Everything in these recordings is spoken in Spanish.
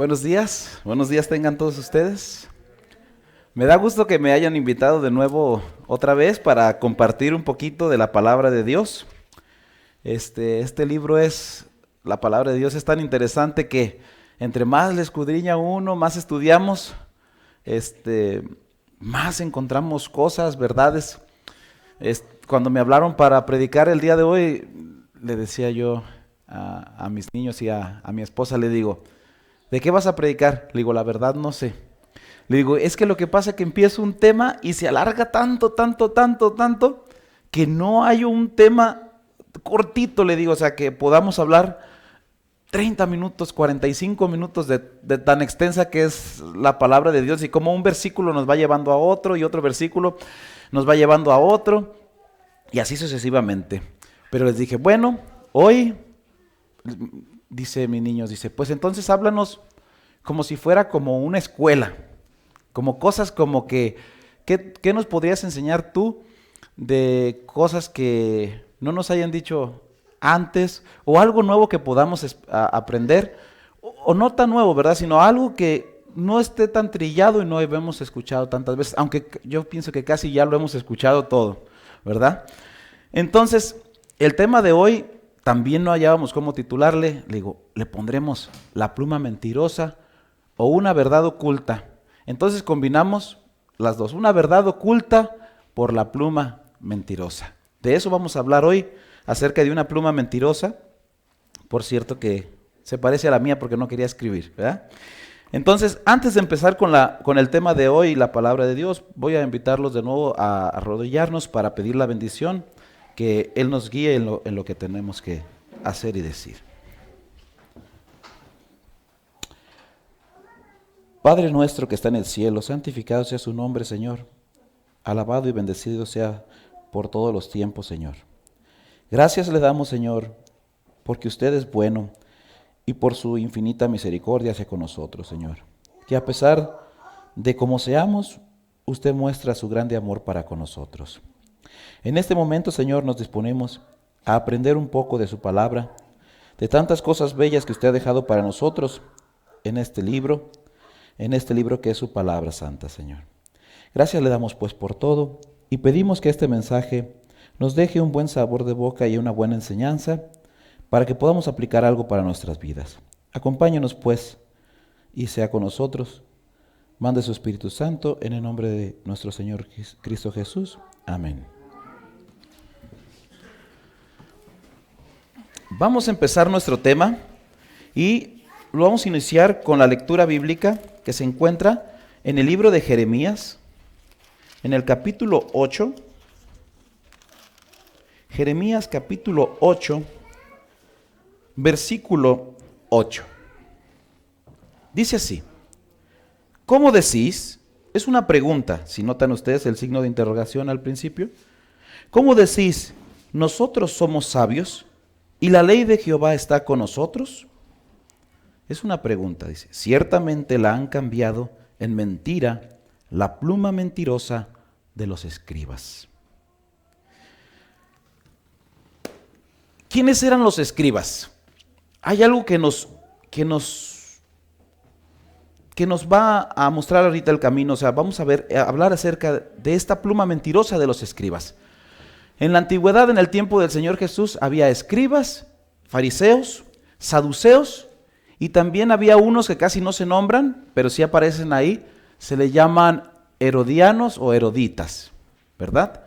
Buenos días tengan todos ustedes. Me da gusto que me hayan invitado de nuevo otra vez para compartir un poquito de la palabra de Dios. Este libro la palabra de Dios es tan interesante que entre más le escudriña uno, más estudiamos, más encontramos cosas, verdades. Cuando me hablaron para predicar el día de hoy, le decía yo a mis niños y a mi esposa, le digo, ¿de qué vas a predicar? Le digo, la verdad no sé. Le digo, es que lo que pasa es que empiezo un tema y se alarga tanto, que no hay un tema cortito, le digo, o sea, que podamos hablar 30 minutos, 45 minutos de tan extensa que es la palabra de Dios y como un versículo nos va llevando a otro y otro versículo nos va llevando a otro y así sucesivamente. Pero les dije, bueno, hoy, dice mi niño, dice, pues entonces háblanos como si fuera como una escuela, como cosas como ¿qué nos podrías enseñar tú de cosas que no nos hayan dicho antes o algo nuevo que podamos aprender o no tan nuevo, ¿verdad? Sino algo que no esté tan trillado y no hemos escuchado tantas veces, aunque yo pienso que casi ya lo hemos escuchado todo, ¿verdad? Entonces, el tema de hoy también no hallábamos cómo titularle, le digo, le pondremos la pluma mentirosa o una verdad oculta. Entonces combinamos las dos, una verdad oculta por la pluma mentirosa. De eso vamos a hablar hoy, acerca de una pluma mentirosa, por cierto que se parece a la mía porque no quería escribir, ¿verdad? Entonces, antes de empezar con el tema de hoy, la palabra de Dios, voy a invitarlos de nuevo a arrodillarnos para pedir la bendición, que Él nos guíe en lo que tenemos que hacer y decir. Padre nuestro que está en el cielo, santificado sea su nombre, Señor. Alabado y bendecido sea por todos los tiempos, Señor. Gracias le damos, Señor, porque usted es bueno y por su infinita misericordia hacia con nosotros, Señor. Que a pesar de cómo seamos, usted muestra su grande amor para con nosotros. En este momento, Señor, nos disponemos a aprender un poco de su palabra, de tantas cosas bellas que usted ha dejado para nosotros en este libro que es su palabra santa, Señor. Gracias le damos pues por todo y pedimos que este mensaje nos deje un buen sabor de boca y una buena enseñanza para que podamos aplicar algo para nuestras vidas. Acompáñanos pues y sea con nosotros. Mande su Espíritu Santo en el nombre de nuestro Señor Cristo Jesús. Amén. Vamos a empezar nuestro tema y lo vamos a iniciar con la lectura bíblica que se encuentra en el libro de Jeremías, en el capítulo 8. Jeremías capítulo 8, versículo 8. Dice así: ¿Cómo decís? Es una pregunta, si notan ustedes el signo de interrogación al principio. ¿Cómo decís, nosotros somos sabios y la ley de Jehová está con nosotros? Es una pregunta, dice. Ciertamente la han cambiado en mentira, la pluma mentirosa de los escribas. ¿Quiénes eran los escribas? Hay algo que nos va a mostrar ahorita el camino. O sea, vamos a hablar acerca de esta pluma mentirosa de los escribas. En la antigüedad, en el tiempo del Señor Jesús, había escribas, fariseos, saduceos, y también había unos que casi no se nombran, pero sí aparecen ahí, se le llaman herodianos o heroditas, ¿verdad?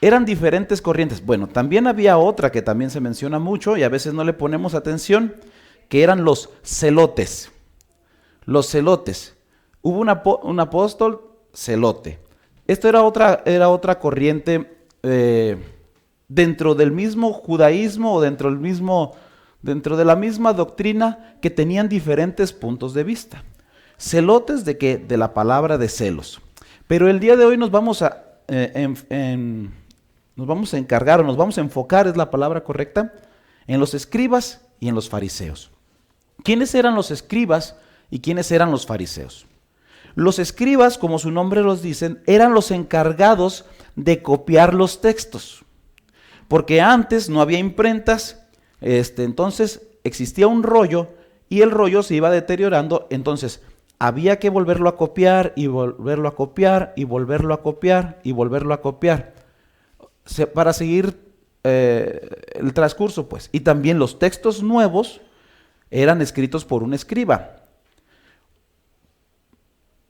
Eran diferentes corrientes. Bueno, también había otra que también se menciona mucho y a veces no le ponemos atención, que eran los celotes. Los celotes. Hubo un apóstol celote. Esto era otra corriente dentro del mismo judaísmo o dentro de la misma doctrina, que tenían diferentes puntos de vista. Celotes de la palabra de celos. Pero el día de hoy nos vamos a encargar, o nos vamos a enfocar, es la palabra correcta, en los escribas y en los fariseos. ¿Quiénes eran los escribas y quiénes eran los fariseos? Los escribas, como su nombre los dicen, eran los encargados de copiar los textos. Porque antes no había imprentas, entonces existía un rollo y el rollo se iba deteriorando, entonces había que volverlo a copiar y volverlo a copiar y volverlo a copiar y volverlo a copiar para seguir el transcurso, pues. Y también los textos nuevos eran escritos por un escriba.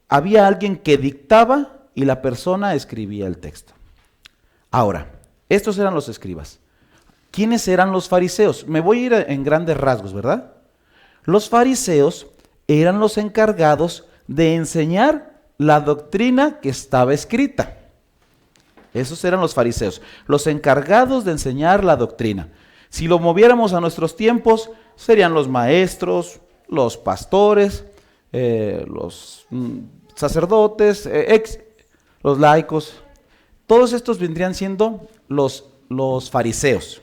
Había alguien que dictaba y la persona escribía el texto. Ahora, estos eran los escribas. ¿Quiénes eran los fariseos? Me voy a ir en grandes rasgos, ¿verdad? Los fariseos eran los encargados de enseñar la doctrina que estaba escrita. Esos eran los fariseos, los encargados de enseñar la doctrina. Si lo moviéramos a nuestros tiempos, serían los maestros, los pastores, los sacerdotes, los laicos. Todos estos vendrían siendo los fariseos.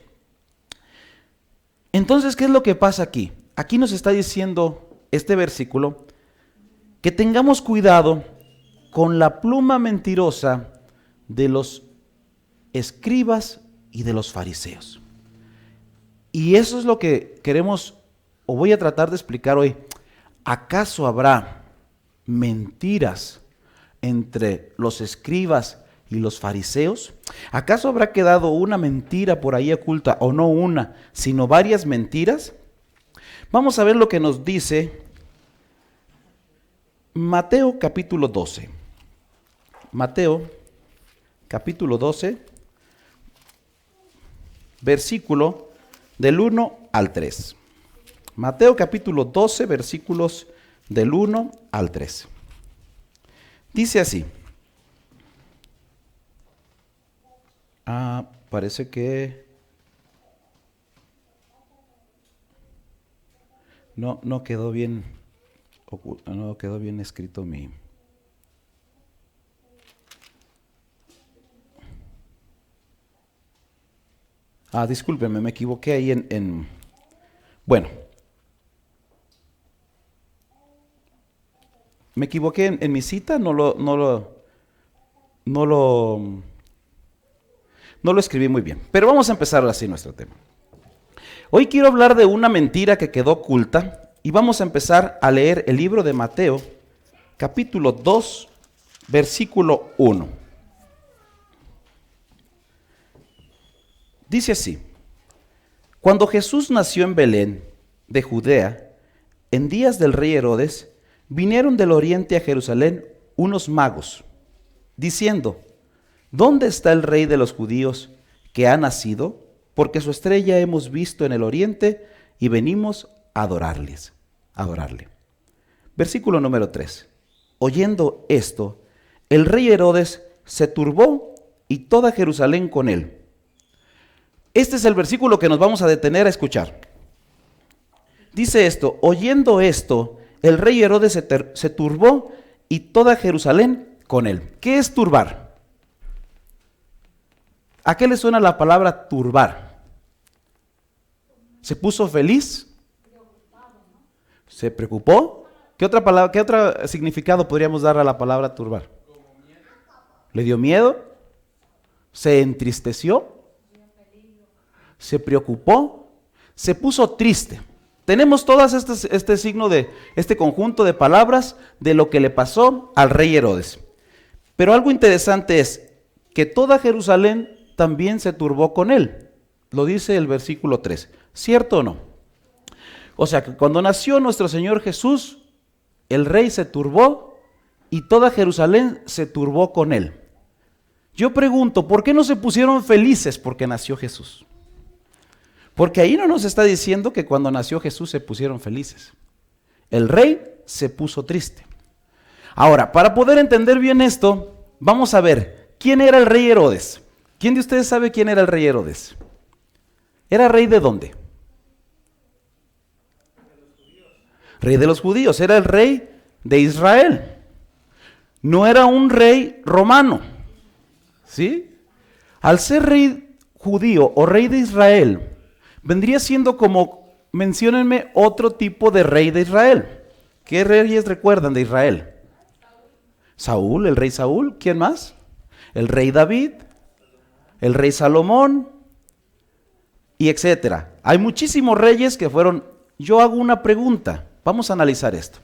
Entonces, ¿qué es lo que pasa aquí? Aquí nos está diciendo este versículo que tengamos cuidado con la pluma mentirosa de los escribas y de los fariseos. Y eso es lo que queremos o voy a tratar de explicar hoy. ¿Acaso habrá mentiras entre los escribas y los fariseos? ¿Acaso habrá quedado una mentira por ahí oculta, o no una, sino varias mentiras? Vamos a ver lo que nos dice Mateo capítulo 12. Mateo capítulo 12, versículo del 1 al 3. Mateo capítulo 12, versículos del 1 al 3. Dice así. Parece que no quedó bien, no quedó bien escrito mi. Discúlpeme, me equivoqué ahí bueno. Me equivoqué en mi cita, no lo escribí muy bien. Pero vamos a empezar así nuestro tema. Hoy quiero hablar de una mentira que quedó oculta y vamos a empezar a leer el libro de Mateo, capítulo 2, versículo 1. Dice así: Cuando Jesús nació en Belén, de Judea, en días del rey Herodes, vinieron del oriente a Jerusalén unos magos, diciendo: ¿Dónde está el rey de los judíos que ha nacido? Porque su estrella hemos visto en el oriente y venimos a adorarle. Versículo número 3. Oyendo esto, el rey Herodes se turbó y toda Jerusalén con él. Este es el versículo que nos vamos a detener a escuchar. Dice esto: oyendo esto, el rey Herodes se turbó y toda Jerusalén con él. ¿Qué es turbar? ¿A qué le suena la palabra turbar? ¿Se puso feliz? ¿Se preocupó? ¿Qué otra palabra, qué otro significado podríamos dar a la palabra turbar? ¿Le dio miedo? ¿Se entristeció? ¿Se preocupó? ¿Se puso triste? Tenemos todas este signo este conjunto de palabras de lo que le pasó al rey Herodes. Pero algo interesante es que toda Jerusalén también se turbó con él. Lo dice el versículo 3. ¿Cierto o no? O sea que cuando nació nuestro Señor Jesús, el rey se turbó y toda Jerusalén se turbó con él. Yo pregunto, ¿por qué no se pusieron felices porque nació Jesús? Porque ahí no nos está diciendo que cuando nació Jesús se pusieron felices. El rey se puso triste. Ahora, para poder entender bien esto, vamos a ver, ¿quién era el rey Herodes? ¿Quién de ustedes sabe quién era el rey Herodes? ¿Era rey de dónde? Rey de los judíos, era el rey de Israel. No era un rey romano, ¿sí? Al ser rey judío o rey de Israel, vendría siendo como, menciónenme otro tipo de rey de Israel. ¿Qué reyes recuerdan de Israel? Saúl, el rey Saúl. ¿Quién más? El rey David, el rey Salomón, y etcétera. Hay muchísimos reyes que fueron. Yo hago una pregunta. Vamos a analizar esto.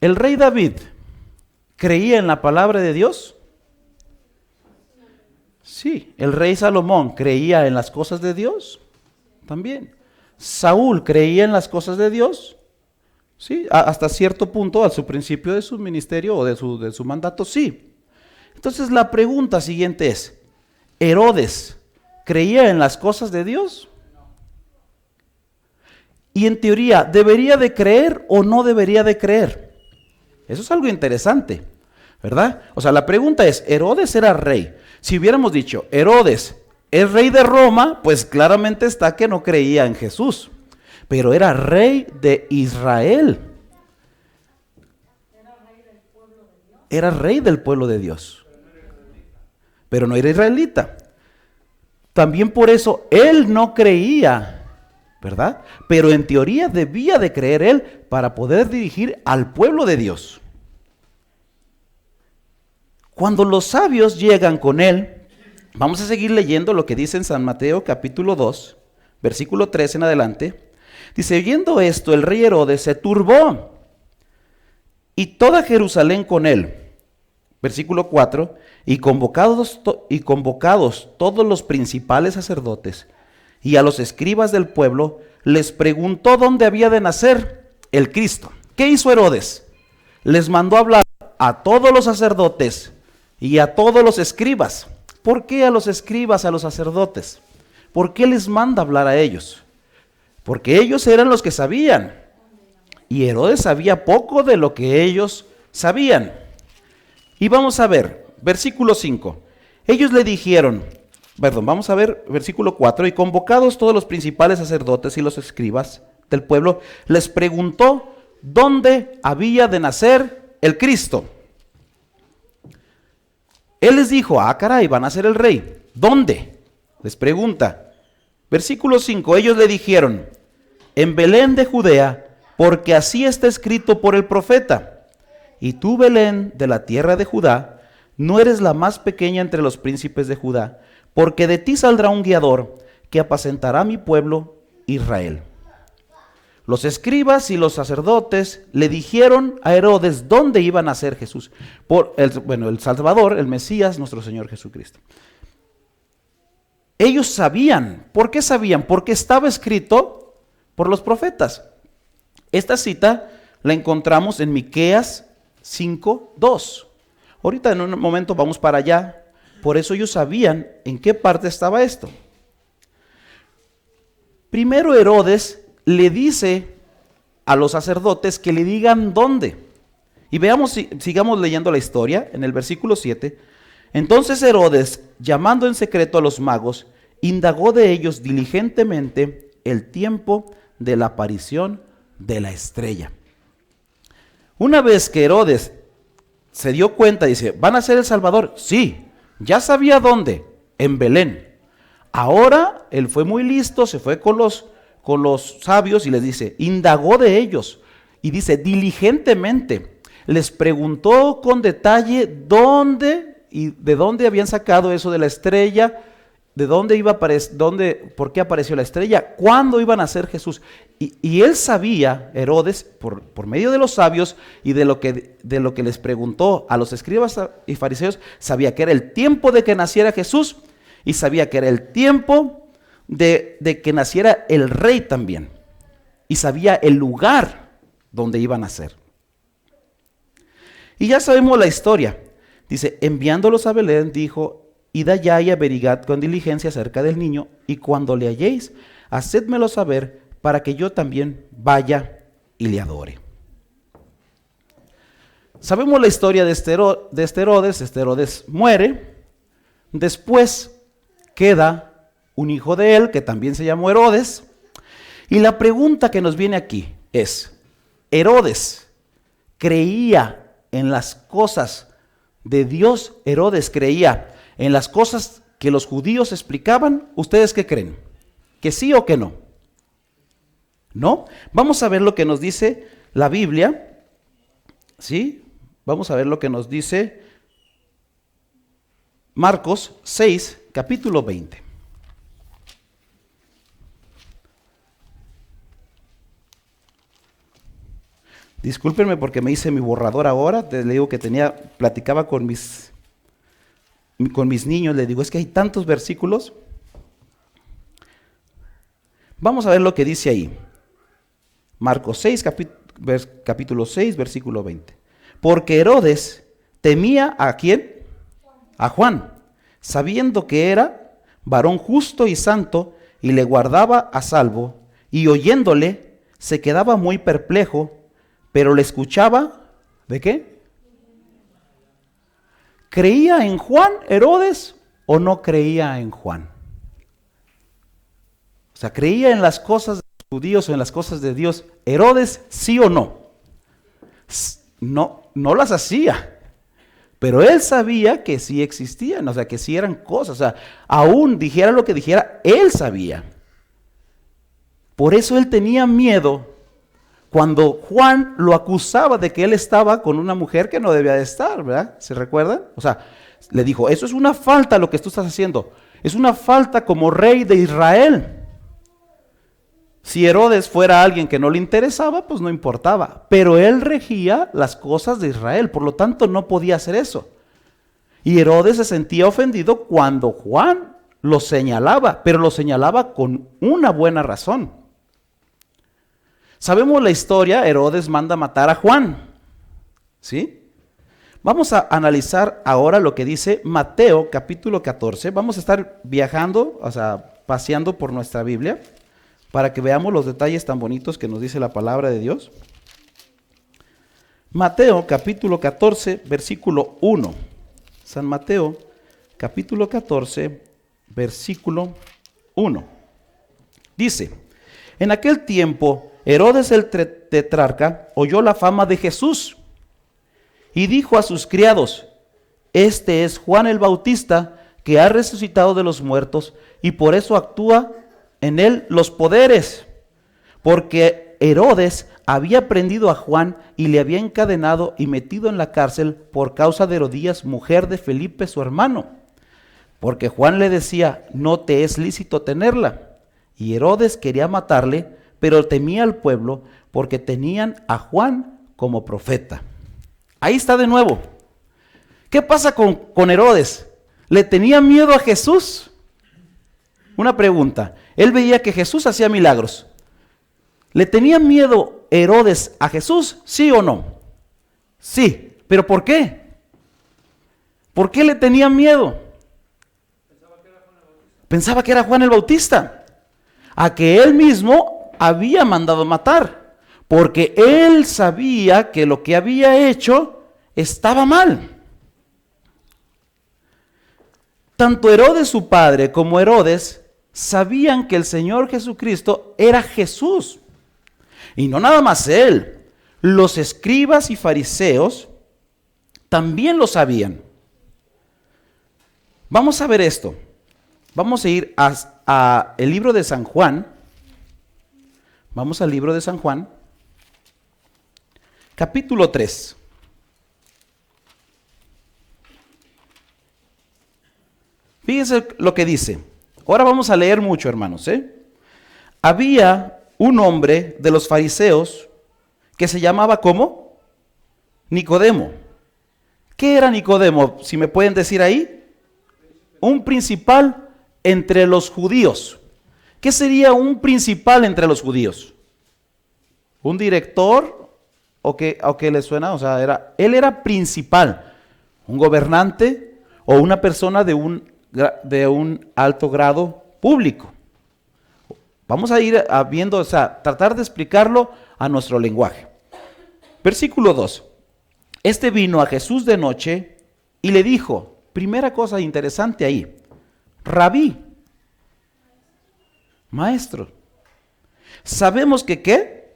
¿El rey David creía en la palabra de Dios? Sí. ¿El rey Salomón creía en las cosas de Dios? También. ¿Saúl creía en las cosas de Dios? Sí, hasta cierto punto, a su principio de su ministerio o de su mandato, sí. Entonces la pregunta siguiente es, ¿Herodes creía en las cosas de Dios? Y en teoría, ¿debería de creer o no debería de creer? Eso es algo interesante, ¿verdad? O sea, la pregunta es, Herodes era rey. Si hubiéramos dicho, Herodes es rey de Roma, pues claramente está que no creía en Jesús. Pero era rey de Israel. Era rey del pueblo de Dios. Pero no era israelita. También por eso él no creía, ¿verdad? Pero en teoría debía de creer él para poder dirigir al pueblo de Dios. Cuando los sabios llegan con él, vamos a seguir leyendo lo que dice en San Mateo capítulo 2, versículo 3 en adelante. Dice, oyendo esto, el rey Herodes se turbó y toda Jerusalén con él. Versículo 4, y convocados todos los principales sacerdotes y a los escribas del pueblo, les preguntó dónde había de nacer el Cristo. ¿Qué hizo Herodes? Les mandó hablar a todos los sacerdotes y a todos los escribas. ¿Por qué a los escribas, a los sacerdotes? ¿Por qué les manda hablar a ellos? Porque ellos eran los que sabían. Y Herodes sabía poco de lo que ellos sabían. Y vamos a ver, versículo 5. Ellos le dijeron, vamos a ver, versículo 4. Y convocados todos los principales sacerdotes y los escribas del pueblo, les preguntó dónde había de nacer el Cristo. Él les dijo, caray, va a nacer el rey. ¿Dónde? Les pregunta. Versículo 5, ellos le dijeron, en Belén de Judea, porque así está escrito por el profeta. Y tú, Belén, de la tierra de Judá, no eres la más pequeña entre los príncipes de Judá, porque de ti saldrá un guiador que apacentará a mi pueblo Israel. Los escribas y los sacerdotes le dijeron a Herodes dónde iba a nacer Jesús. El Salvador, el Mesías, nuestro Señor Jesucristo. Ellos sabían. ¿Por qué sabían? Porque estaba escrito por los profetas. Esta cita la encontramos en Miqueas 5:2. Ahorita en un momento vamos para allá. Por eso ellos sabían en qué parte estaba esto. Primero Herodes le dice a los sacerdotes que le digan dónde. Y veamos, sigamos leyendo la historia en el versículo 7. Entonces Herodes, llamando en secreto a los magos, indagó de ellos diligentemente el tiempo de la aparición de la estrella. Una vez que Herodes se dio cuenta, dice, ¿van a ser el Salvador? Sí, ya sabía dónde, en Belén. Ahora él fue muy listo, se fue con los sabios y les dice, indagó de ellos. Y dice, diligentemente, les preguntó con detalle dónde y de dónde habían sacado eso de la estrella, de dónde iba a aparecer, por qué apareció la estrella, cuándo iba a nacer Jesús. Y él sabía, Herodes, por medio de los sabios y de lo que les preguntó a los escribas y fariseos, sabía que era el tiempo de que naciera Jesús y sabía que era el tiempo de que naciera el rey también. Y sabía el lugar donde iba a nacer. Y ya sabemos la historia. Dice, enviándolos a Belén, dijo, id allá y averigad con diligencia acerca del niño, y cuando le halléis, hacedmelo saber, para que yo también vaya y le adore. Sabemos la historia de este Herodes. Este Herodes muere. Después queda un hijo de él, que también se llamó Herodes. Y la pregunta que nos viene aquí es, ¿Herodes creía en las cosas de Dios? ¿Herodes creía en las cosas que los judíos explicaban? ¿Ustedes qué creen? ¿Que sí o que no? ¿No? Vamos a ver lo que nos dice la Biblia. ¿Sí? Vamos a ver lo que nos dice Marcos 6, capítulo 20. Discúlpenme porque me hice mi borrador ahora. Te digo que platicaba con mis niños. Le digo, es que hay tantos versículos. Vamos a ver lo que dice ahí. Marcos 6, capítulo 6, versículo 20. Porque Herodes temía ¿a quién? A Juan, sabiendo que era varón justo y santo, y le guardaba a salvo, y oyéndole se quedaba muy perplejo, pero le escuchaba, ¿de qué? ¿Creía en Juan Herodes o no creía en Juan? O sea, ¿creía en las cosas de los judíos o en las cosas de Dios Herodes, sí o no? No, no las hacía, pero él sabía que sí existían, o sea, que sí eran cosas, o sea, aún dijera lo que dijera, él sabía. Por eso él tenía miedo cuando Juan lo acusaba de que él estaba con una mujer que no debía de estar, ¿verdad? ¿Se recuerdan? O sea, le dijo, eso es una falta lo que tú estás haciendo, es una falta como rey de Israel. Si Herodes fuera alguien que no le interesaba, pues no importaba, pero él regía las cosas de Israel, por lo tanto no podía hacer eso. Y Herodes se sentía ofendido cuando Juan lo señalaba, pero lo señalaba con una buena razón. Sabemos la historia, Herodes manda matar a Juan, ¿sí? Vamos a analizar ahora lo que dice Mateo capítulo 14, vamos a estar viajando, o sea, paseando por nuestra Biblia, para que veamos los detalles tan bonitos que nos dice la palabra de Dios. Mateo capítulo 14, versículo 1. San Mateo capítulo 14, versículo 1. Dice, en aquel tiempo Herodes el tetrarca oyó la fama de Jesús y dijo a sus criados, este es Juan el Bautista que ha resucitado de los muertos y por eso actúa en él los poderes, porque Herodes había prendido a Juan y le había encadenado y metido en la cárcel por causa de Herodías, mujer de Felipe su hermano, porque Juan le decía, no te es lícito tenerla. Y Herodes quería matarle, pero temía al pueblo porque tenían a Juan como profeta. Ahí está de nuevo. ¿Qué pasa con Herodes? ¿Le tenía miedo a Jesús? Una pregunta. Él veía que Jesús hacía milagros. ¿Le tenía miedo Herodes a Jesús? ¿Sí o no? Sí. ¿Pero por qué? ¿Por qué le tenía miedo? Pensaba que era Juan el Bautista. A que él mismo había mandado matar. Porque él sabía que lo que había hecho estaba mal. Tanto Herodes su padre como Herodes sabían que el Señor Jesucristo era Jesús. Y no nada más él, los escribas y fariseos también lo sabían. Vamos a ver esto. Vamos a ir a el libro de San Juan. Vamos al libro de San Juan, capítulo 3. Fíjense lo que dice. Ahora vamos a leer mucho, hermanos, Había un hombre de los fariseos que se llamaba ¿cómo? Nicodemo. ¿Qué era Nicodemo? Si me pueden decir ahí. Un principal entre los judíos. ¿Qué sería un principal entre los judíos? ¿Un director? ¿O qué le suena? O sea, él era principal. ¿Un gobernante o una persona de un alto grado público? Vamos a ir viendo, o sea, tratar de explicarlo a nuestro lenguaje. Versículo 2. Este vino a Jesús de noche y le dijo, primera cosa interesante ahí, Rabí, maestro, sabemos que ¿qué?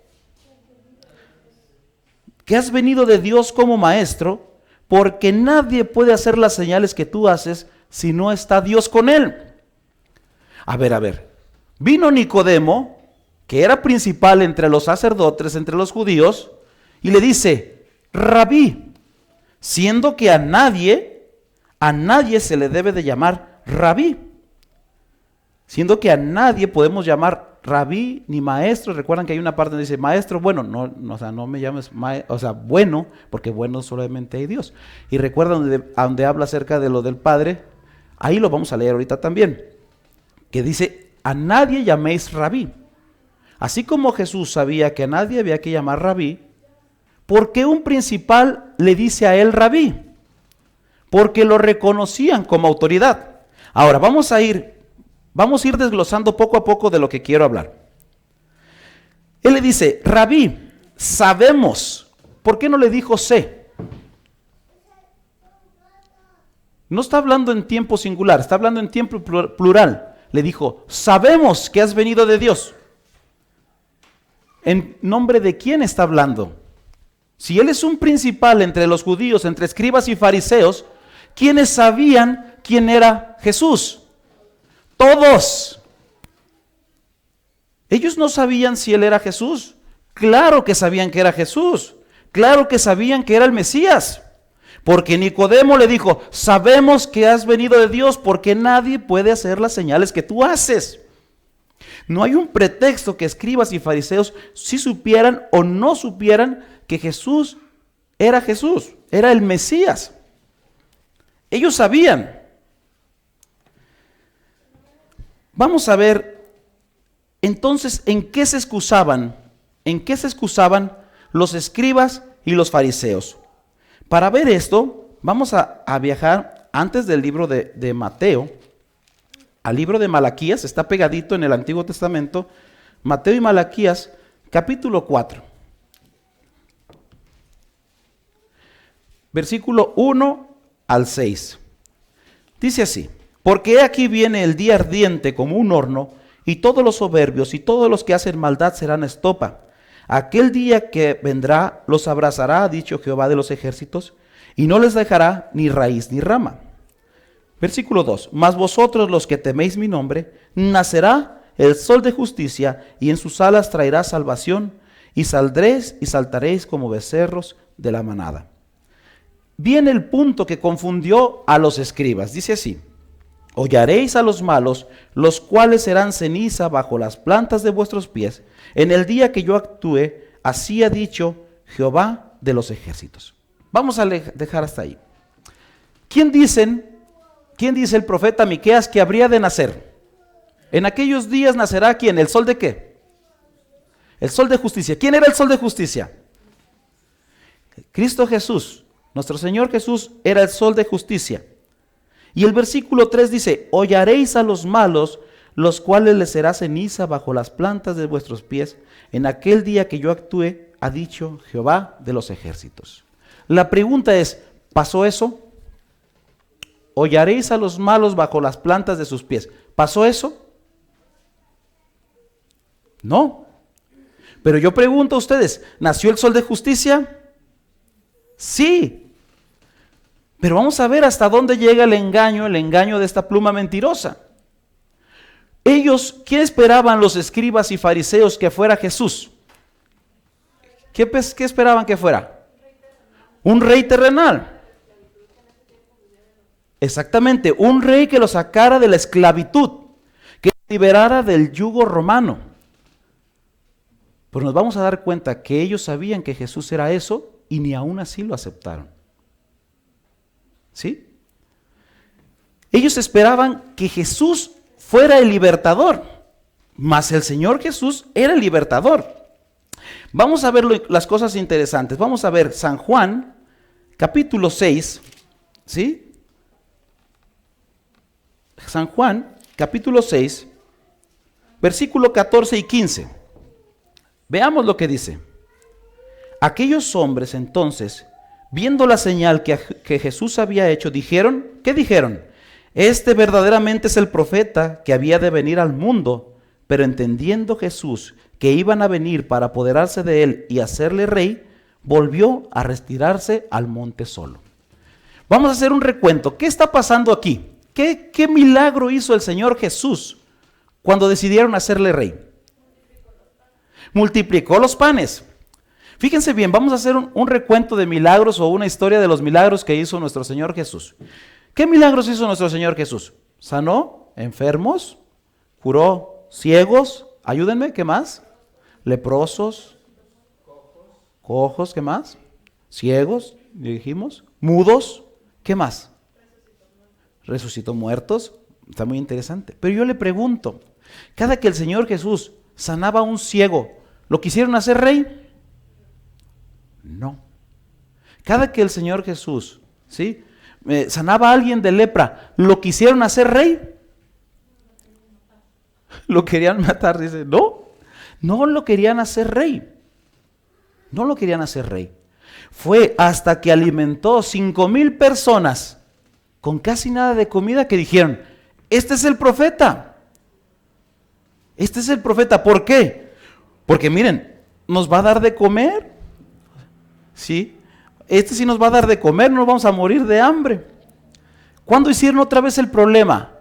Que has venido de Dios como maestro, porque nadie puede hacer las señales que tú haces si no está Dios con él. A ver. Vino Nicodemo, que era principal entre los sacerdotes, entre los judíos, y le dice, Rabí, siendo que a nadie se le debe de llamar Rabí. Siendo que a nadie podemos llamar rabí ni maestro. Recuerdan que hay una parte donde dice maestro, bueno, no, o sea, no me llames bueno, porque bueno solamente hay Dios. Y recuerdan donde habla acerca de lo del Padre, ahí lo vamos a leer ahorita también, que dice, a nadie llaméis rabí. Así como Jesús sabía que a nadie había que llamar rabí, ¿por qué un principal le dice a él rabí? Porque lo reconocían como autoridad. Ahora, vamos a ir desglosando poco a poco de lo que quiero hablar. Él le dice, rabí, sabemos. ¿Por qué no le dijo sé? No está hablando en tiempo singular, está hablando en tiempo plural. Le dijo, sabemos que has venido de Dios. ¿En nombre de quién está hablando? Si él es un principal entre los judíos, entre escribas y fariseos, ¿quiénes sabían quién era Jesús? Todos. Ellos no sabían si él era Jesús. Claro que sabían que era Jesús. Claro que sabían que era el Mesías. Porque Nicodemo le dijo, sabemos que has venido de Dios porque nadie puede hacer las señales que tú haces. No hay un pretexto que escribas y fariseos si supieran o no supieran que Jesús, era el Mesías. Ellos sabían. Vamos a ver, entonces, ¿en qué se excusaban? ¿En qué se excusaban los escribas y los fariseos? Para ver esto, vamos a viajar antes del libro de Mateo, al libro de Malaquías, está pegadito en el Antiguo Testamento, Mateo y Malaquías, capítulo 4. Versículo 1 al 6. Dice así, porque aquí viene el día ardiente como un horno, y todos los soberbios y todos los que hacen maldad serán estopa. Aquel día que vendrá los abrazará, ha dicho Jehová de los ejércitos, y no les dejará ni raíz ni rama. Versículo 2, mas vosotros los que teméis mi nombre, nacerá el sol de justicia, y en sus alas traerá salvación, y saldréis y saltaréis como becerros de la manada. Viene el punto que confundió a los escribas, dice así, hollaréis a los malos, los cuales serán ceniza bajo las plantas de vuestros pies, en el día que yo actúe, así ha dicho Jehová de los ejércitos. Vamos a dejar hasta ahí. ¿Quién dice el profeta Miqueas que habría de nacer? En aquellos días nacerá ¿quién? ¿El sol de qué? El sol de justicia. ¿Quién era el sol de justicia? Cristo Jesús. Nuestro Señor Jesús era el sol de justicia. Y el versículo 3 dice, hollaréis a los malos, los cuales les será ceniza bajo las plantas de vuestros pies, en aquel día que yo actúe, ha dicho Jehová de los ejércitos. La pregunta es, ¿pasó eso? Hollaréis a los malos bajo las plantas de sus pies. ¿Pasó eso? No. Pero yo pregunto a ustedes, ¿nació el sol de justicia? Sí. Pero vamos a ver hasta dónde llega el engaño de esta pluma mentirosa. Ellos, ¿qué esperaban los escribas y fariseos que fuera Jesús? ¿Qué esperaban que fuera? Un rey terrenal. Exactamente, un rey que los sacara de la esclavitud, que los liberara del yugo romano. Pero nos vamos a dar cuenta que ellos sabían que Jesús era eso y ni aún así lo aceptaron. ¿Sí? Ellos esperaban que Jesús fuera el libertador, mas el Señor Jesús era el libertador. Vamos a ver las cosas interesantes. Vamos a ver San Juan, capítulo 6, ¿sí? San Juan, capítulo 6, versículo 14 y 15. Veamos lo que dice. Aquellos hombres entonces, viendo la señal que Jesús había hecho, dijeron, ¿qué dijeron? Este verdaderamente es el profeta que había de venir al mundo, pero entendiendo Jesús que iban a venir para apoderarse de él y hacerle rey, volvió a retirarse al monte solo. Vamos a hacer un recuento. ¿Qué está pasando aquí? ¿Qué milagro hizo el Señor Jesús cuando decidieron hacerle rey? Multiplicó los panes. Fíjense bien, vamos a hacer un recuento de milagros o una historia de los milagros que hizo nuestro Señor Jesús. ¿Qué milagros hizo nuestro Señor Jesús? Sanó enfermos, curó ciegos, Ayúdenme, ¿qué más? Leprosos, cojos, ¿qué más? Ciegos, dijimos, mudos, ¿qué más? Resucitó muertos, está muy interesante. Pero yo le pregunto, cada que el Señor Jesús sanaba a un ciego, ¿lo quisieron hacer rey? No. Cada que el Señor Jesús, ¿sí?, sanaba a alguien de lepra, ¿lo quisieron hacer rey? Lo querían matar, dice, no, no lo querían hacer rey. No lo querían hacer rey. Fue hasta que alimentó 5,000 personas con casi nada de comida que dijeron, este es el profeta. Este es el profeta. ¿Por qué? Porque miren, nos va a dar de comer. ¿Sí? Este sí nos va a dar de comer, no nos vamos a morir de hambre. ¿Cuándo hicieron otra vez el problema?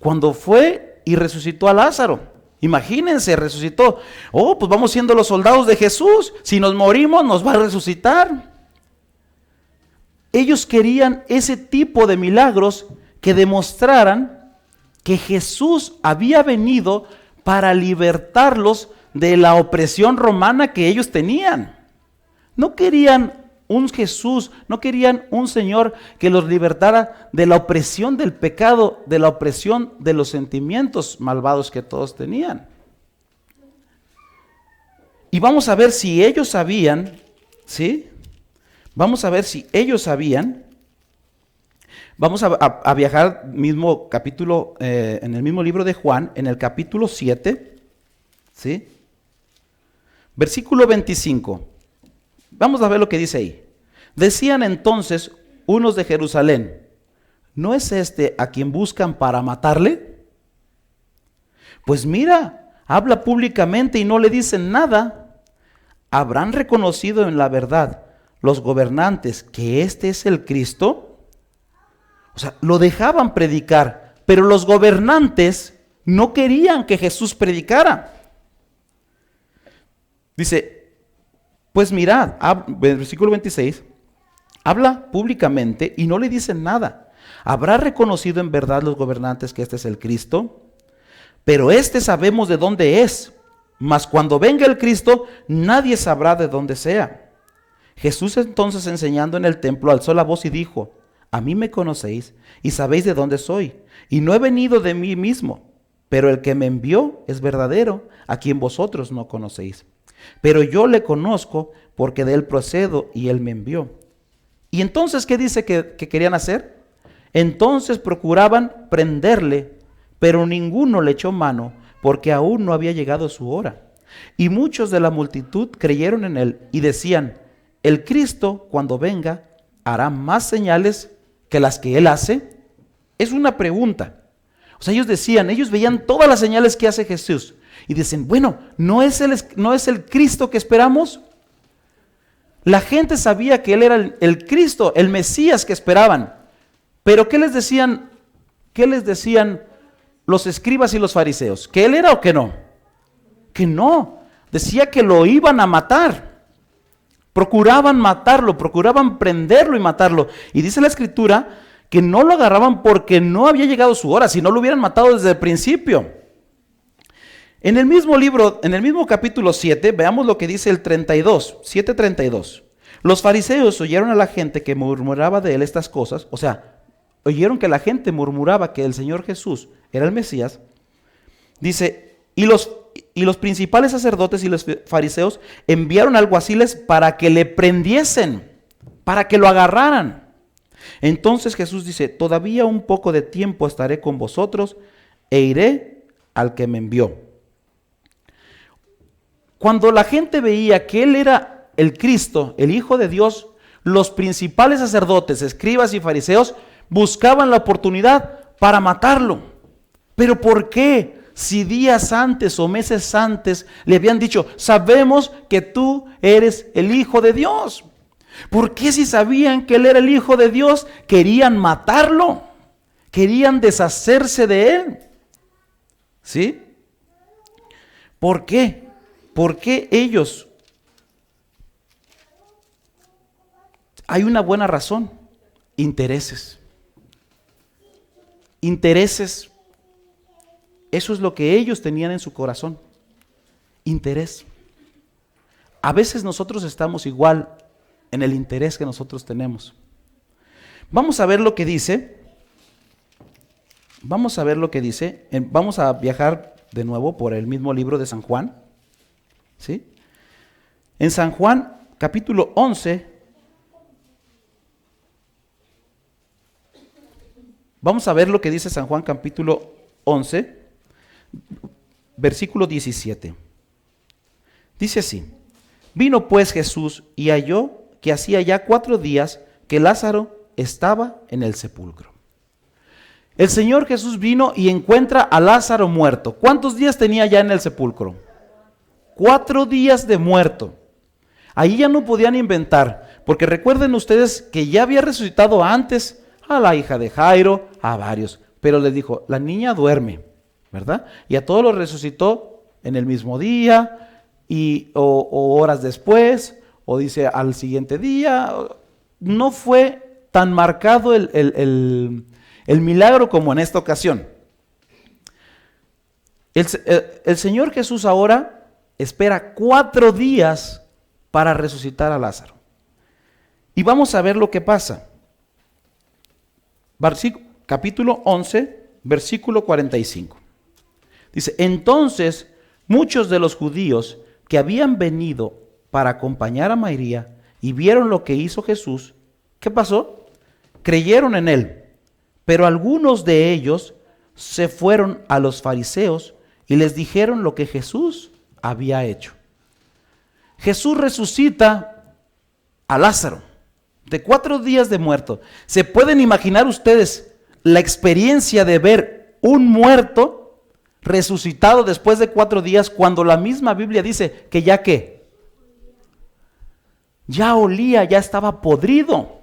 Cuando fue y resucitó a Lázaro. Imagínense, resucitó. Oh, pues vamos siendo los soldados de Jesús. Si nos morimos, nos va a resucitar. Ellos querían ese tipo de milagros que demostraran que Jesús había venido para libertarlos de la opresión romana que ellos tenían. No querían un Jesús, no querían un Señor que los libertara de la opresión del pecado, de la opresión de los sentimientos malvados que todos tenían. Y vamos a ver si ellos sabían, ¿sí? Vamos a ver si ellos sabían. Vamos a viajar mismo capítulo, en el mismo libro de Juan, en el capítulo 7, ¿sí? Versículo 25. Vamos a ver lo que dice ahí. Decían entonces unos de Jerusalén, ¿no es este a quien buscan para matarle? Pues mira, habla públicamente y no le dicen nada. ¿Habrán reconocido en la verdad los gobernantes que este es el Cristo? O sea, lo dejaban predicar, pero los gobernantes no querían que Jesús predicara. Dice, pues mirad, versículo 26, habla públicamente y no le dicen nada. ¿Habrá reconocido en verdad los gobernantes que este es el Cristo? Pero este sabemos de dónde es, mas cuando venga el Cristo, nadie sabrá de dónde sea. Jesús entonces, enseñando en el templo, alzó la voz y dijo, a mí me conocéis y sabéis de dónde soy, y no he venido de mí mismo, pero el que me envió es verdadero, a quien vosotros no conocéis. Pero yo le conozco porque de él procedo y él me envió. Y entonces, ¿qué dice que querían hacer? Entonces procuraban prenderle, pero ninguno le echó mano, porque aún no había llegado su hora. Y muchos de la multitud creyeron en él y decían, el Cristo, cuando venga, hará más señales que las que él hace. Es una pregunta. O sea, ellos decían, ellos veían todas las señales que hace Jesús y dicen, bueno, ¿no es el Cristo que esperamos? La gente sabía que él era el Cristo, el Mesías que esperaban. Pero ¿qué les decían? ¿Qué les decían los escribas y los fariseos? ¿Que él era o que no? Que no. Decía que lo iban a matar. Procuraban matarlo, procuraban prenderlo y matarlo. Y dice la Escritura que no lo agarraban porque no había llegado su hora, si no lo hubieran matado desde el principio. En el mismo libro, en el mismo capítulo 7, veamos lo que dice el 32, 7:32. Los fariseos oyeron a la gente que murmuraba de él estas cosas, o sea, oyeron que la gente murmuraba que el Señor Jesús era el Mesías. Dice, y los principales sacerdotes y los fariseos enviaron alguaciles para que le prendiesen, para que lo agarraran. Entonces Jesús dice, todavía un poco de tiempo estaré con vosotros e iré al que me envió. Cuando la gente veía que él era el Cristo, el Hijo de Dios, los principales sacerdotes, escribas y fariseos buscaban la oportunidad para matarlo. ¿Pero por qué? Si días antes o meses antes le habían dicho, sabemos que tú eres el Hijo de Dios. ¿Por qué si sabían que él era el Hijo de Dios, querían matarlo? Querían deshacerse de él. ¿Sí? ¿Por qué? ¿Por qué ellos? Hay una buena razón. Intereses. Intereses. Eso es lo que ellos tenían en su corazón. Interés. A veces nosotros estamos igual en el interés que nosotros tenemos. Vamos a ver lo que dice. Vamos a viajar de nuevo por el mismo libro de San Juan. ¿Sí? En San Juan, capítulo 11. Vamos a ver lo que dice San Juan, capítulo 11, versículo 17. Dice así: vino pues Jesús y halló que hacía ya 4 días que Lázaro estaba en el sepulcro. El Señor Jesús vino y encuentra a Lázaro muerto. ¿Cuántos días tenía ya en el sepulcro? 4 días de muerto. Ahí ya no podían inventar, porque recuerden ustedes que ya había resucitado antes a la hija de Jairo, a varios, pero les dijo, la niña duerme, ¿verdad? Y a todos los resucitó en el mismo día, o horas después, o dice al siguiente día. No fue tan marcado el milagro como en esta ocasión. El Señor Jesús ahora espera 4 días para resucitar a Lázaro. Y vamos a ver lo que pasa. Capítulo 11, versículo 45. Dice, entonces muchos de los judíos que habían venido para acompañar a María y vieron lo que hizo Jesús, ¿qué pasó? Creyeron en él, pero algunos de ellos se fueron a los fariseos y les dijeron lo que Jesús había hecho. Jesús resucita a Lázaro de 4 días de muerto. ¿Se pueden imaginar ustedes la experiencia de ver un muerto resucitado después de 4 días cuando la misma Biblia dice que ya qué? Ya olía, ya estaba podrido.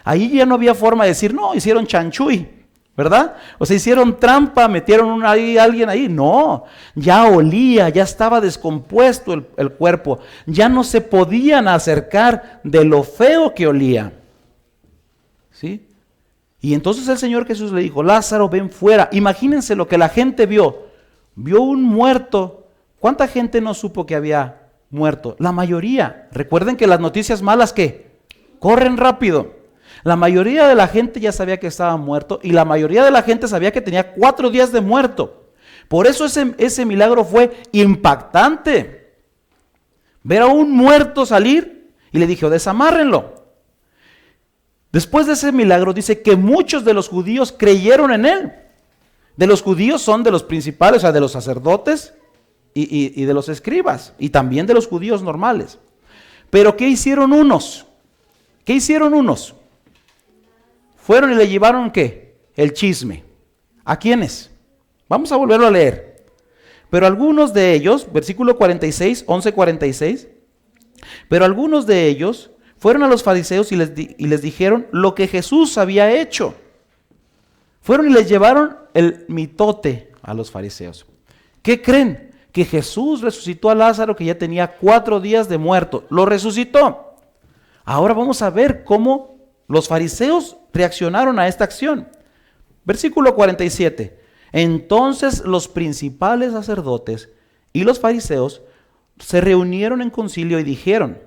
Ahí ya no había forma de decir, no, hicieron chanchuy, ¿verdad? O sea, hicieron trampa, metieron a alguien ahí. No, ya olía, ya estaba descompuesto el cuerpo. Ya no se podían acercar de lo feo que olía. ¿Sí? Y entonces el Señor Jesús le dijo, Lázaro, ven fuera. Imagínense lo que la gente vio. Vio un muerto. ¿Cuánta gente no supo que había muerto? La mayoría. Recuerden que las noticias malas, ¿qué? Corren rápido. La mayoría de la gente ya sabía que estaba muerto y la mayoría de la gente sabía que tenía 4 días de muerto. Por eso ese milagro fue impactante. Ver a un muerto salir y le dijo, desamárrenlo. Después de ese milagro dice que muchos de los judíos creyeron en él. De los judíos son de los principales, o sea, de los sacerdotes y de los escribas y también de los judíos normales. Pero ¿qué hicieron unos? ¿Qué hicieron unos? Fueron y le llevaron ¿qué? El chisme. ¿A quiénes? Vamos a volverlo a leer. Pero algunos de ellos, versículo 46, 11:46, pero algunos de ellos fueron a los fariseos y les dijeron lo que Jesús había hecho. Fueron y les llevaron el mitote a los fariseos. ¿Qué creen? Que Jesús resucitó a Lázaro que ya tenía 4 días de muerto. Lo resucitó. Ahora vamos a ver cómo los fariseos reaccionaron a esta acción. Versículo 47. Entonces los principales sacerdotes y los fariseos se reunieron en concilio y dijeron,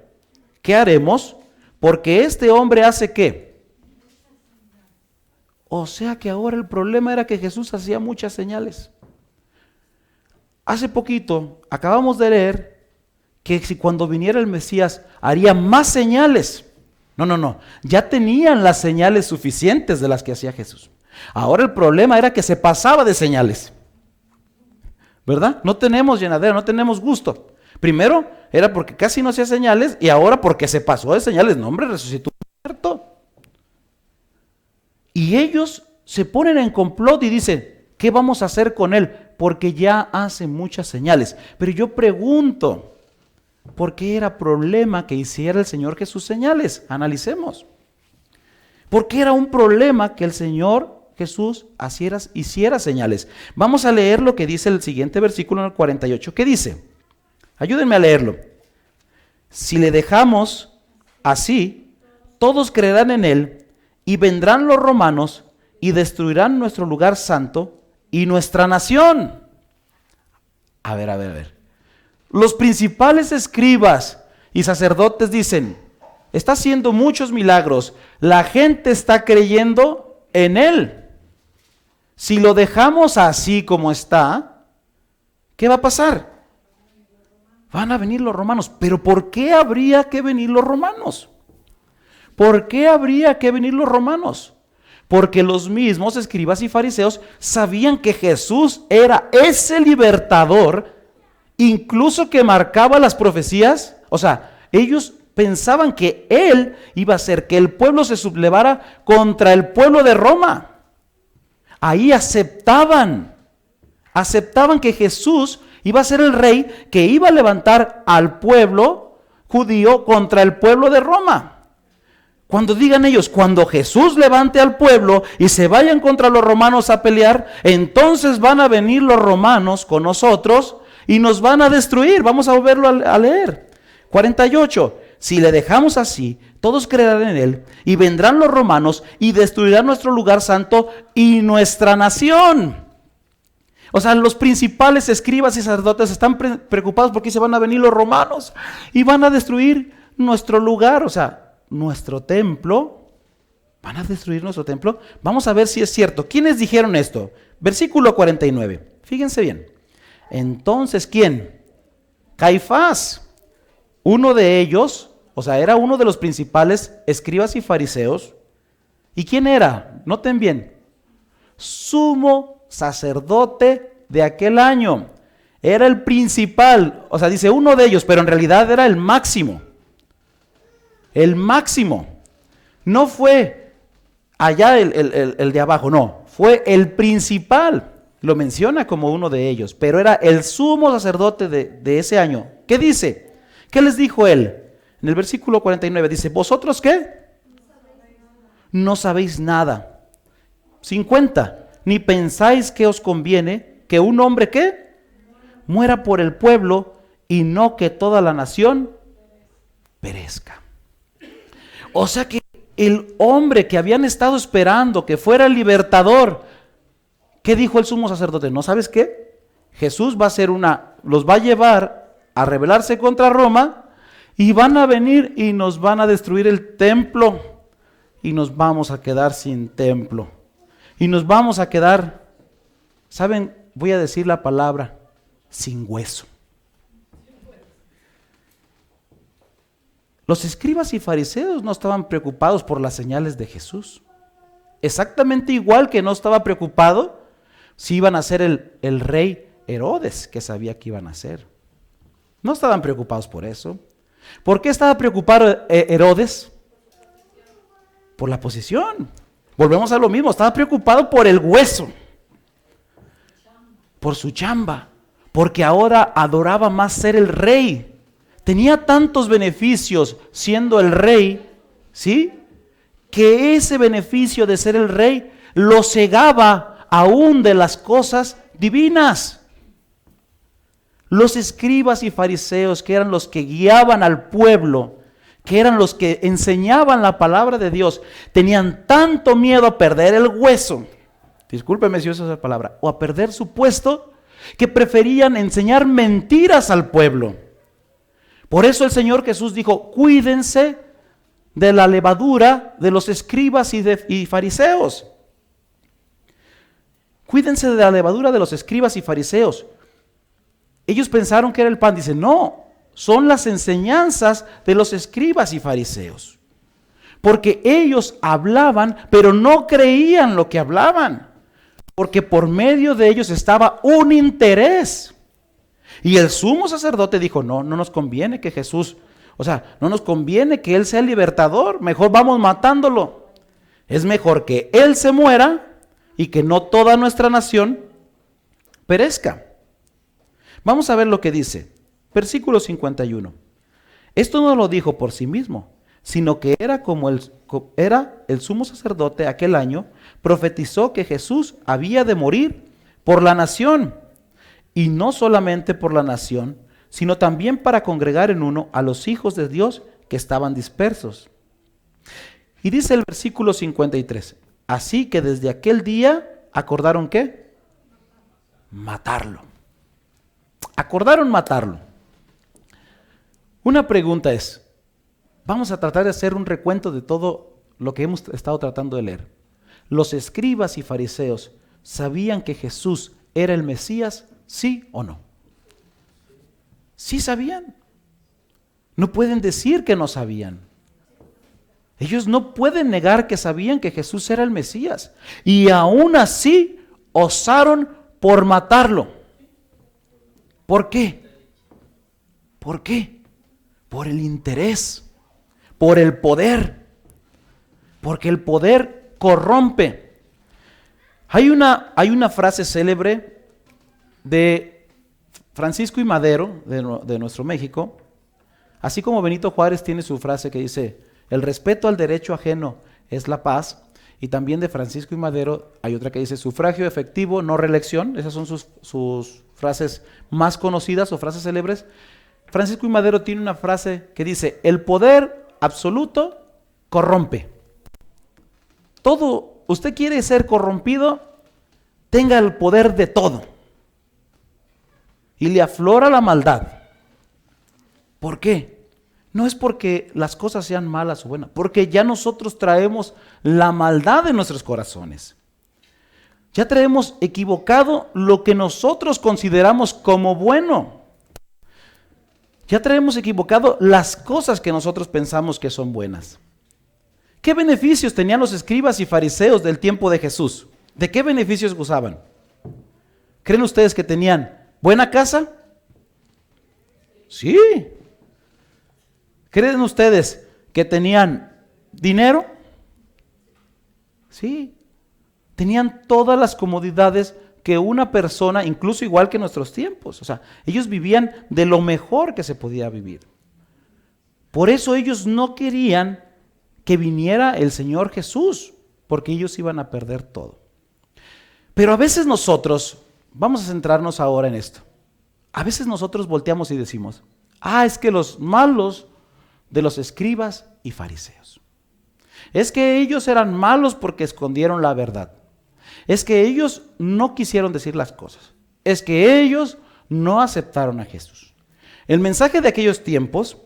¿qué haremos? Porque este hombre hace ¿qué? O sea que ahora el problema era que Jesús hacía muchas señales. Hace poquito acabamos de leer que si cuando viniera el Mesías haría más señales. No, ya tenían las señales suficientes de las que hacía Jesús. Ahora el problema era que se pasaba de señales, ¿verdad? No tenemos llenadera, no tenemos gusto. Primero era porque casi no hacía señales y ahora porque se pasó de señales. No, hombre, resucitó muerto. Y ellos se ponen en complot y dicen, ¿qué vamos a hacer con él? Porque ya hace muchas señales. Pero yo pregunto, ¿por qué era problema que hiciera el Señor Jesús señales? Analicemos. ¿Por qué era un problema que el Señor Jesús hiciera señales? Vamos a leer lo que dice el siguiente versículo en el 48. ¿Qué dice? Ayúdenme a leerlo. Si le dejamos así, todos creerán en él y vendrán los romanos y destruirán nuestro lugar santo y nuestra nación. A ver. Los principales escribas y sacerdotes dicen, está haciendo muchos milagros, la gente está creyendo en él. Si lo dejamos así como está, ¿qué va a pasar? Van a venir los romanos. ¿Pero por qué habría que venir los romanos? ¿Por qué habría que venir los romanos? Porque los mismos escribas y fariseos sabían que Jesús era ese libertador, incluso que marcaba las profecías. O sea, ellos pensaban que él iba a hacer que el pueblo se sublevara contra el pueblo de Roma. Ahí aceptaban que Jesús iba a ser el rey que iba a levantar al pueblo judío contra el pueblo de Roma. Cuando digan ellos, cuando Jesús levante al pueblo y se vayan contra los romanos a pelear, entonces van a venir los romanos con nosotros y nos van a destruir. Vamos a volverlo a leer. 48. Si le dejamos así, todos creerán en él y vendrán los romanos y destruirán nuestro lugar santo y nuestra nación. O sea, los principales escribas y sacerdotes están preocupados porque se van a venir los romanos y van a destruir nuestro lugar, o sea, nuestro templo. ¿Van a destruir nuestro templo? Vamos a ver si es cierto. ¿Quiénes dijeron esto? Versículo 49. Fíjense bien. Entonces, ¿quién? Caifás, uno de ellos, o sea, era uno de los principales escribas y fariseos. ¿Y quién era? Noten bien. Sumo sacerdote de aquel año. Era el principal, o sea, dice uno de ellos, pero en realidad era el máximo. El máximo. No fue allá el de abajo, no. Fue el principal. Lo menciona como uno de ellos, pero era el sumo sacerdote de ese año. ¿Qué dice? ¿Qué les dijo él? En el versículo 49 dice, ¿vosotros qué? No sabéis nada. 50. Ni pensáis que os conviene que un hombre ¿qué? Muera por el pueblo y no que toda la nación perezca. O sea que el hombre que habían estado esperando que fuera el libertador, ¿qué dijo el sumo sacerdote? ¿No sabes qué? Jesús va a ser los va a llevar a rebelarse contra Roma y van a venir y nos van a destruir el templo y nos vamos a quedar sin templo. Y nos vamos a quedar, ¿saben? Voy a decir la palabra, sin hueso. Los escribas y fariseos no estaban preocupados por las señales de Jesús. Exactamente igual que no estaba preocupado si iban a ser el rey Herodes, que sabía que iban a ser. No estaban preocupados por eso. ¿Por qué estaba preocupado Herodes? Por la posición. Volvemos a lo mismo, estaba preocupado por el hueso, por su chamba, porque ahora adoraba más ser el rey. Tenía tantos beneficios siendo el rey, ¿sí? Que ese beneficio de ser el rey lo cegaba aún de las cosas divinas. Los escribas y fariseos, que eran los que guiaban al pueblo, que eran los que enseñaban la palabra de Dios, tenían tanto miedo a perder el hueso, discúlpeme si uso esa palabra, o a perder su puesto, que preferían enseñar mentiras al pueblo. Por eso el Señor Jesús dijo, cuídense de la levadura de los escribas y fariseos. Cuídense de la levadura de los escribas y fariseos. Ellos pensaron que era el pan, dicen, no, son las enseñanzas de los escribas y fariseos. Porque ellos hablaban, pero no creían lo que hablaban. Porque por medio de ellos estaba un interés. Y el sumo sacerdote dijo, no nos conviene que Jesús, no nos conviene que Él sea el libertador, mejor vamos matándolo. Es mejor que Él se muera y que no toda nuestra nación perezca. Vamos a ver lo que dice. Versículo 51. Esto no lo dijo por sí mismo, sino que era como era el sumo sacerdote aquel año, profetizó que Jesús había de morir por la nación, y no solamente por la nación, sino también para congregar en uno a los hijos de Dios que estaban dispersos. Y dice el versículo 53, así que desde aquel día acordaron ¿qué? Matarlo. Acordaron matarlo. Una pregunta es, vamos a tratar de hacer un recuento de todo lo que hemos estado tratando de leer. ¿Los escribas y fariseos sabían que Jesús era el Mesías, sí o no? Sí sabían. No pueden decir que no sabían. Ellos no pueden negar que sabían que Jesús era el Mesías. Y aún así osaron por matarlo. ¿Por qué? ¿Por qué? Por el interés, por el poder. Porque el poder corrompe. Hay una frase célebre de Francisco I. Madero, de nuestro México, así como Benito Juárez tiene su frase que dice, el respeto al derecho ajeno es la paz, y también de Francisco I. Madero hay otra que dice, sufragio efectivo, no reelección. Esas son sus frases más conocidas o frases célebres. Francisco I. Madero tiene una frase que dice, el poder absoluto corrompe. Todo, usted quiere ser corrompido, tenga el poder de todo. Y le aflora la maldad. ¿Por qué? No es porque las cosas sean malas o buenas, porque ya nosotros traemos la maldad en nuestros corazones. Ya traemos equivocado lo que nosotros consideramos como bueno. Ya traemos equivocado las cosas que nosotros pensamos que son buenas. ¿Qué beneficios tenían los escribas y fariseos del tiempo de Jesús? ¿De qué beneficios gozaban? ¿Creen ustedes que tenían buena casa? Sí. ¿Creen ustedes que tenían dinero? Sí. Tenían todas las comodidades que una persona, incluso igual que en nuestros tiempos. O sea, ellos vivían de lo mejor que se podía vivir. Por eso ellos no querían que viniera el Señor Jesús, porque ellos iban a perder todo. Pero a veces nosotros, vamos a centrarnos ahora en esto, a veces nosotros volteamos y decimos, es que los malos de los escribas y fariseos, es que ellos eran malos porque escondieron la verdad, es que ellos no quisieron decir las cosas, es que ellos no aceptaron a Jesús. El mensaje de aquellos tiempos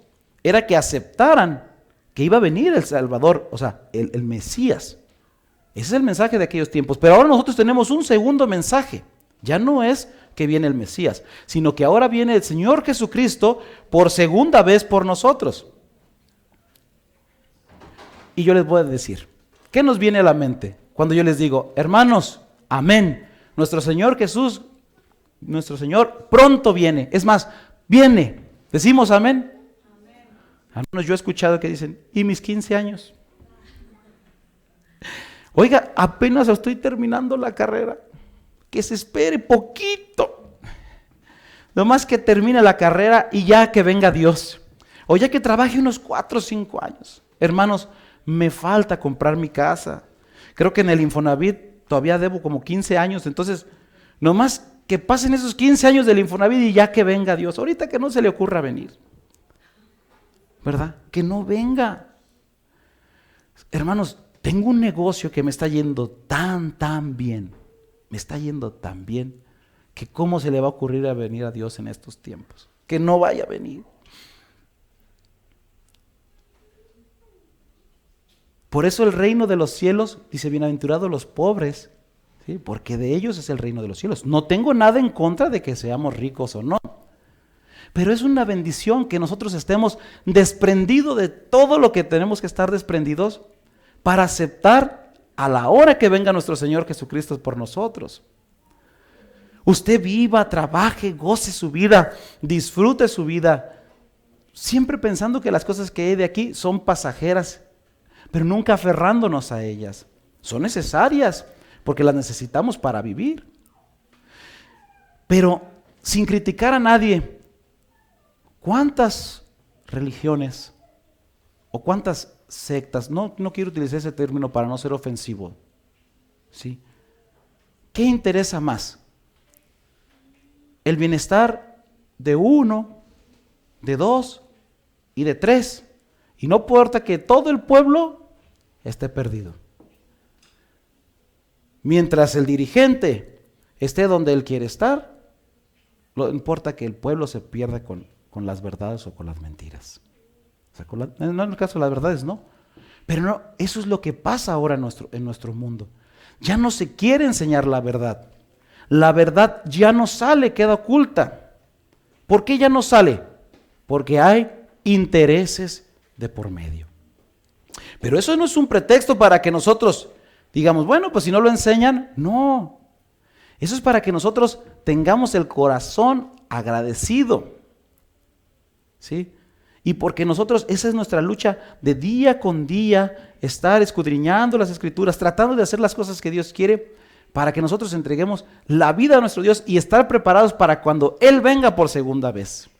era que aceptaran que iba a venir el Salvador, o sea, el Mesías. Ese es el mensaje de aquellos tiempos. Pero ahora nosotros tenemos un segundo mensaje. Ya no es que viene el Mesías, sino que ahora viene el Señor Jesucristo por segunda vez por nosotros. Y yo les voy a decir, ¿qué nos viene a la mente cuando yo les digo, hermanos, amén, nuestro Señor Jesús, nuestro Señor pronto viene? Es más, viene. ¿Decimos amén? Hermanos, yo he escuchado que dicen, ¿y mis 15 años? Oiga, apenas estoy terminando la carrera, que se espere poquito. Nomás que termine la carrera y ya que venga Dios. O ya que trabaje unos 4 o 5 años. Hermanos, me falta comprar mi casa. Creo que en el Infonavit todavía debo como 15 años, entonces nomás que pasen esos 15 años del Infonavit y ya que venga Dios. Ahorita que no se le ocurra venir. ¿Verdad? Que no venga. Hermanos, tengo un negocio que me está yendo tan bien. Me está yendo tan bien que cómo se le va a ocurrir a venir a Dios en estos tiempos. Que no vaya a venir. Por eso el reino de los cielos, dice, bienaventurados los pobres, ¿sí? Porque de ellos es el reino de los cielos. No tengo nada en contra de que seamos ricos o no. Pero es una bendición que nosotros estemos desprendidos de todo lo que tenemos que estar desprendidos para aceptar a la hora que venga nuestro Señor Jesucristo por nosotros. Usted viva, trabaje, goce su vida, disfrute su vida, siempre pensando que las cosas que hay de aquí son pasajeras, pero nunca aferrándonos a ellas. Son necesarias porque las necesitamos para vivir. Pero sin criticar a nadie, ¿cuántas religiones o cuántas sectas, no quiero utilizar ese término para no ser ofensivo, ¿sí? ¿Qué interesa más? ¿El bienestar de 1, de 2 y de 3? Y no importa que todo el pueblo esté perdido. Mientras el dirigente esté donde él quiere estar, no importa que el pueblo se pierda con con las verdades o con las mentiras. O sea, en el caso de las verdades no. Pero no, eso es lo que pasa ahora en nuestro mundo. Ya no se quiere enseñar la verdad. La verdad ya no sale, queda oculta. ¿Por qué ya no sale? Porque hay intereses de por medio. Pero eso no es un pretexto para que nosotros digamos, bueno, pues si no lo enseñan, no. Eso es para que nosotros tengamos el corazón agradecido. ¿Sí? Y porque nosotros, esa es nuestra lucha de día con día, estar escudriñando las Escrituras, tratando de hacer las cosas que Dios quiere, para que nosotros entreguemos la vida a nuestro Dios y estar preparados para cuando Él venga por segunda vez.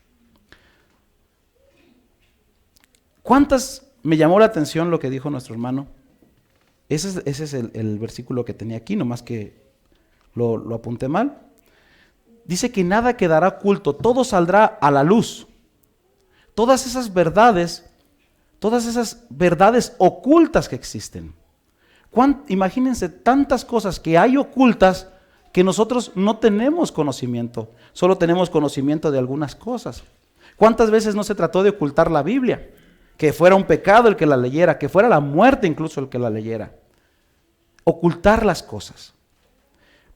Me llamó la atención lo que dijo nuestro hermano? Ese es el versículo que tenía aquí, nomás que lo apunté mal. Dice que nada quedará oculto, todo saldrá a la luz. Todas esas verdades ocultas que existen. Imagínense tantas cosas que hay ocultas que nosotros no tenemos conocimiento, solo tenemos conocimiento de algunas cosas. ¿Cuántas veces no se trató de ocultar la Biblia? Que fuera un pecado el que la leyera, que fuera la muerte incluso el que la leyera. Ocultar las cosas.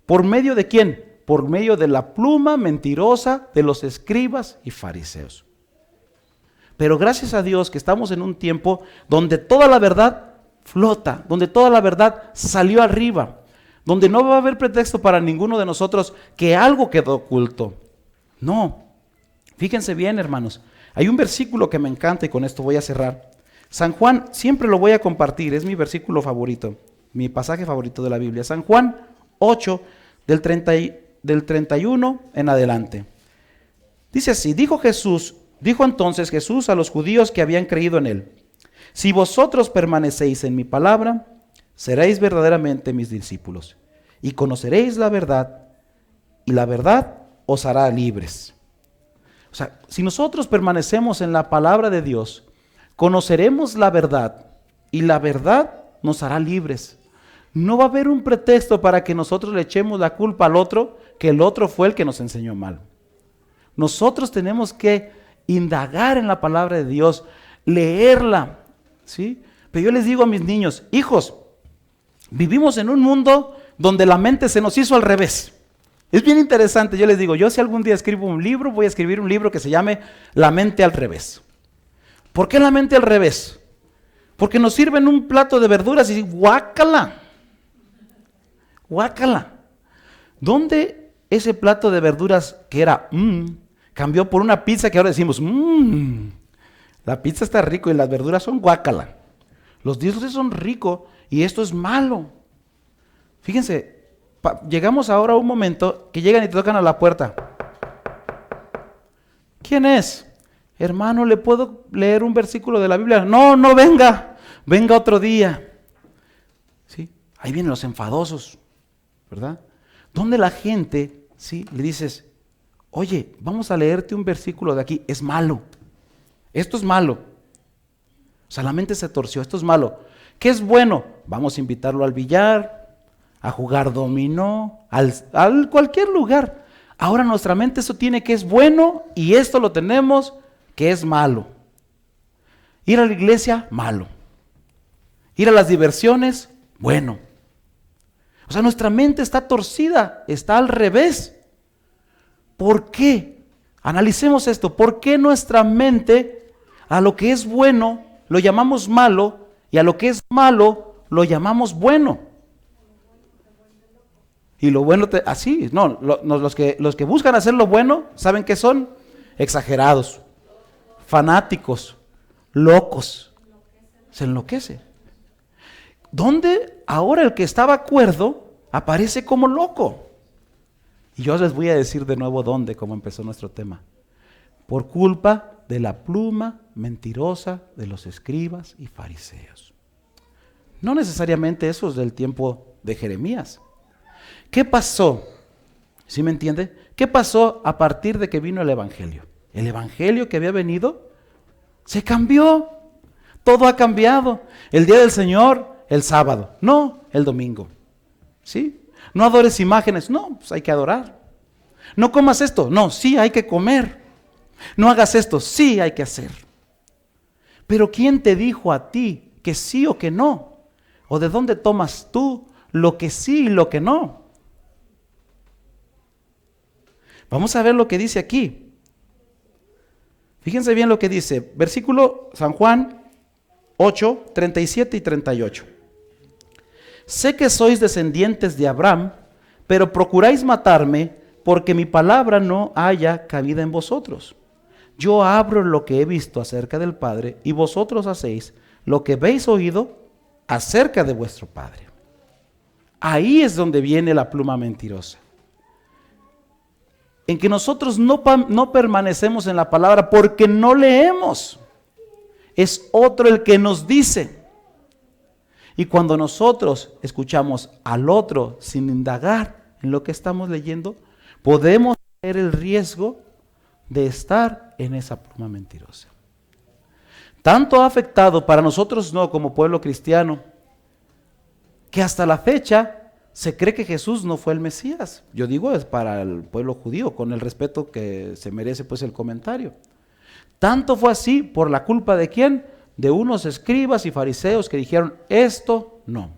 ¿Por medio de quién? Por medio de la pluma mentirosa de los escribas y fariseos. Pero gracias a Dios que estamos en un tiempo donde toda la verdad flota, donde toda la verdad salió arriba, donde no va a haber pretexto para ninguno de nosotros que algo quedó oculto. No. Fíjense bien, hermanos. Hay un versículo que me encanta y con esto voy a cerrar. San Juan, siempre lo voy a compartir, es mi versículo favorito, mi pasaje favorito de la Biblia. San Juan 8, del 31 en adelante. Dice así, dijo entonces Jesús a los judíos que habían creído en él: si vosotros permanecéis en mi palabra, seréis verdaderamente mis discípulos, y conoceréis la verdad, y la verdad os hará libres. O sea, si nosotros permanecemos en la palabra de Dios, conoceremos la verdad, y la verdad nos hará libres. No va a haber un pretexto para que nosotros le echemos la culpa al otro, que el otro fue el que nos enseñó mal. Nosotros tenemos que indagar en la palabra de Dios, leerla, ¿sí? Pero yo les digo a mis niños, hijos, vivimos en un mundo donde la mente se nos hizo al revés. Es bien interesante, yo les digo, yo si algún día escribo un libro, voy a escribir un libro que se llame La mente al revés. ¿Por qué la mente al revés? Porque nos sirven un plato de verduras y guácala, guácala. ¿Dónde ese plato de verduras que era cambió por una pizza que ahora decimos la pizza está rico y las verduras son guácala? Los dioses son ricos y esto es malo. Fíjense, llegamos ahora a un momento que llegan y te tocan a la puerta. ¿Quién es? Hermano, ¿le puedo leer un versículo de la Biblia? No, no venga, venga otro día. ¿Sí? Ahí vienen los enfadosos, ¿verdad? Donde la gente, ¿sí? Le dices, oye, vamos a leerte un versículo de aquí, es malo. Esto es malo. O sea, la mente se torció, esto es malo. ¿Qué es bueno? Vamos a invitarlo al billar, a jugar dominó, al cualquier lugar. Ahora nuestra mente eso tiene que es bueno y esto lo tenemos que es malo. Ir a la iglesia, malo. Ir a las diversiones, bueno. O sea, nuestra mente está torcida, está al revés. ¿Por qué? Analicemos esto. ¿Por qué nuestra mente a lo que es bueno lo llamamos malo y a lo que es malo lo llamamos bueno? Y lo bueno, los que buscan hacer lo bueno, ¿saben qué son? Exagerados, fanáticos, locos. Se enloquece. ¿Dónde ahora el que estaba cuerdo aparece como loco? Y yo les voy a decir de nuevo dónde, como empezó nuestro tema. Por culpa de la pluma mentirosa de los escribas y fariseos. No necesariamente esos del tiempo de Jeremías. ¿Qué pasó? ¿Sí me entiende? ¿Qué pasó a partir de que vino el Evangelio? El Evangelio que había venido se cambió. Todo ha cambiado. El día del Señor, el sábado. No, el domingo. ¿Sí? No adores imágenes. No, pues hay que adorar. No comas esto. No, sí hay que comer. No hagas esto, sí hay que hacer. Pero ¿quién te dijo a ti que sí o que no? ¿O de dónde tomas tú lo que sí y lo que no? Vamos a ver lo que dice aquí. Fíjense bien lo que dice. Versículo San Juan 8, 37 y 38. Sé que sois descendientes de Abraham, pero procuráis matarme porque mi palabra no haya cabida en vosotros. Yo hablo lo que he visto acerca del Padre y vosotros hacéis lo que habéis oído acerca de vuestro Padre. Ahí es donde viene la pluma mentirosa. En que nosotros no permanecemos en la palabra porque no leemos. Es otro el que nos dice. Y cuando nosotros escuchamos al otro sin indagar en lo que estamos leyendo, podemos tener el riesgo de estar en esa pluma mentirosa. Tanto ha afectado para nosotros no como pueblo cristiano, que hasta la fecha se cree que Jesús no fue el Mesías. Yo digo es para el pueblo judío, con el respeto que se merece pues el comentario. Tanto fue así por la culpa de ¿quién? De unos escribas y fariseos que dijeron esto no.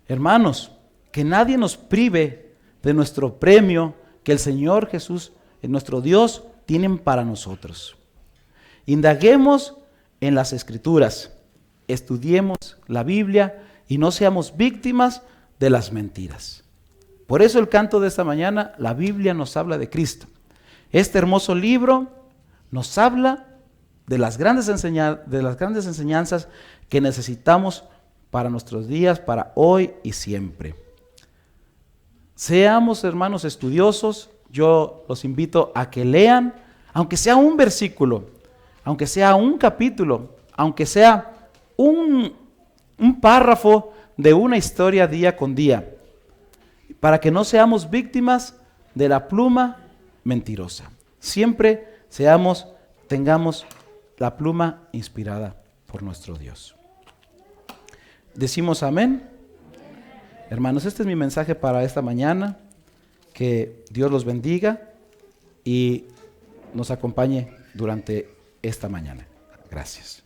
Hermanos, que nadie nos prive de nuestro premio que el Señor Jesús, nuestro Dios, tienen para nosotros. Indaguemos en las Escrituras, estudiemos la Biblia y no seamos víctimas de las mentiras. Por eso el canto de esta mañana, la Biblia nos habla de Cristo. Este hermoso libro nos habla de las grandes enseñanzas que necesitamos para nuestros días, para hoy y siempre. Seamos, hermanos, estudiosos. Yo los invito a que lean, aunque sea un versículo, aunque sea un capítulo, aunque sea un párrafo de una historia día con día, para que no seamos víctimas de la pluma mentirosa. Siempre tengamos la pluma inspirada por nuestro Dios. Decimos amén. Hermanos, este es mi mensaje para esta mañana. Que Dios los bendiga y nos acompañe durante esta mañana. Gracias.